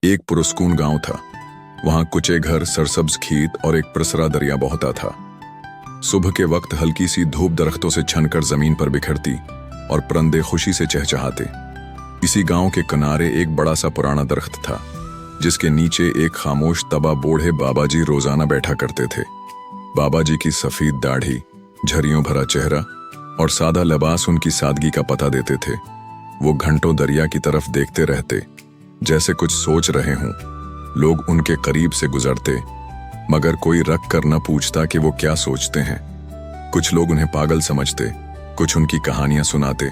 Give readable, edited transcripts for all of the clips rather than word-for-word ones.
एक पुरस्कून गांव था। वहां कुचे घर, सरसब्ज खेत और एक प्रसरा दरिया बहता था। सुबह के वक्त हल्की सी धूप दरख्तों से छनकर जमीन पर बिखरती और परिंदे खुशी से चहचहाते। इसी गांव के किनारे एक बड़ा सा पुराना दरख्त था, जिसके नीचे एक खामोश तबा बूढ़े बाबा जी रोजाना बैठा करते थे। बाबा जी की सफेद दाढ़ी, झरियों भरा चेहरा और सादा लिबास उनकी सादगी का पता देते थे। वो घंटों दरिया की तरफ देखते रहते, जैसे कुछ सोच रहे हों। लोग उनके करीब से गुजरते, मगर कोई रख कर न पूछता कि वो क्या सोचते हैं। कुछ लोग उन्हें पागल समझते, कुछ उनकी कहानियां सुनाते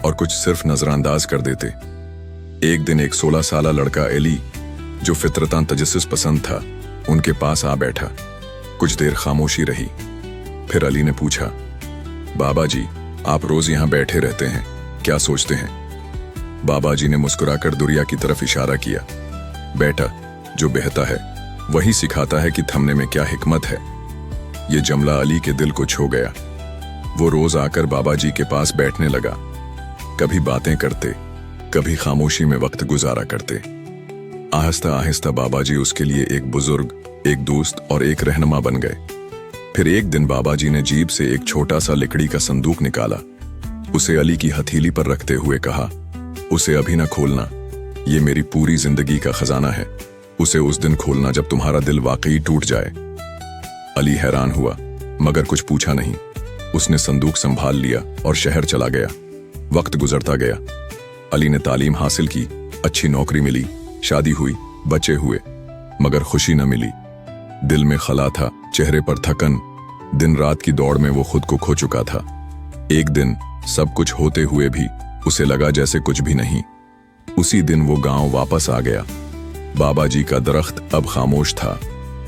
और कुछ सिर्फ नजरअंदाज कर देते। एक दिन एक 16 साला लड़का एली, जो फितरतान तजस्सुस पसंद था, उनके पास आ बैठा। कुछ देर खामोशी रही, फिर अली ने पूछा, बाबा जी, आप रोज यहाँ बैठे रहते हैं, क्या सोचते हैं? बाबा जी ने मुस्कुराकर दरिया की तरफ इशारा किया। बेटा, जो बहता है वही सिखाता है कि थमने में क्या हिकमत है। ये जुमला अली के दिल को छू गया। वो रोज आकर बाबा जी के पास बैठने लगा। कभी बातें करते, कभी खामोशी में वक्त गुजारा करते। आहिस्ता आहिस्ता बाबा जी उसके लिए एक बुजुर्ग, एक दोस्त और एक रहनुमा बन गए। फिर एक दिन बाबा जी ने जेब से एक छोटा सा लकड़ी का संदूक निकाला। उसे अली की हथेली पर रखते हुए कहा, उसे अभी ना खोलना, ये मेरी पूरी जिंदगी का खजाना है। उसे उस दिन खोलना जब तुम्हारा दिल वाकई टूट जाए। अली हैरान हुआ, मगर कुछ पूछा नहीं। उसने संदूक संभाल लिया और शहर चला गया। वक्त गुजरता गया। अली ने तालीम हासिल की, अच्छी नौकरी मिली, शादी हुई, बच्चे हुए, मगर खुशी न मिली। दिल में खला था, चेहरे पर थकन। दिन रात की दौड़ में वो खुद को खो चुका था। एक दिन सब कुछ होते हुए भी उसे लगा जैसे कुछ भी नहीं। उसी दिन वो गांव वापस आ गया। बाबा जी का दरख्त अब खामोश था।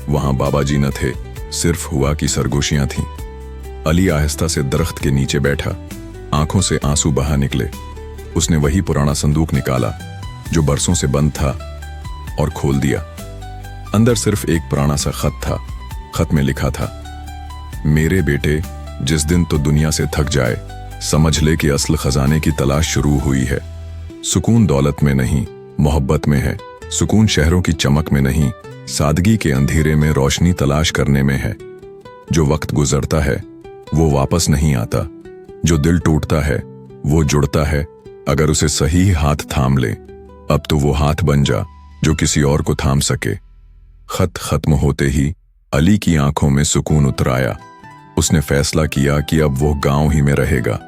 वहां बाबा जी न थे, सिर्फ हुआ की सरगोशियां थीं। अली आहिस्ता से दरख्त के नीचे बैठा, आंखों से आंसू बहा निकले। उसने वही पुराना संदूक निकाला जो बरसों से बंद था और खोल दिया। अंदर सिर्फ एक पुराना सा खत था। खत में लिखा था, मेरे बेटे, जिस दिन तो दुनिया से थक जाए, समझ ले कि असल खजाने की तलाश शुरू हुई है। सुकून दौलत में नहीं, मोहब्बत में है। सुकून शहरों की चमक में नहीं, सादगी के अंधेरे में रोशनी तलाश करने में है। जो वक्त गुजरता है वो वापस नहीं आता। जो दिल टूटता है वो जुड़ता है, अगर उसे सही हाथ थाम ले। अब तो वो हाथ बन जा जो किसी और को थाम सके। खत खत्म होते ही अली की आंखों में सुकून उतर आया। उसने फैसला किया कि अब वो गांव ही में रहेगा।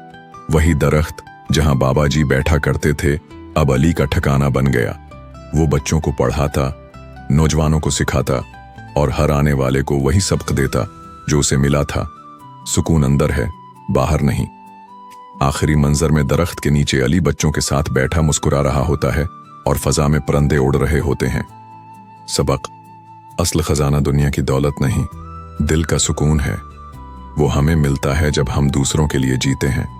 वही दरख्त जहां बाबा जी बैठा करते थे, अब अली का ठिकाना बन गया। वो बच्चों को पढ़ाता, नौजवानों को सिखाता और हर आने वाले को वही सबक देता जो उसे मिला था। सुकून अंदर है, बाहर नहीं। आखिरी मंजर में दरख्त के नीचे अली बच्चों के साथ बैठा मुस्कुरा रहा होता है और फजा में परिंदे उड़ रहे होते हैं। सबक, असल खजाना दुनिया की दौलत नहीं, दिल का सुकून है। वो हमें मिलता है जब हम दूसरों के लिए जीते हैं।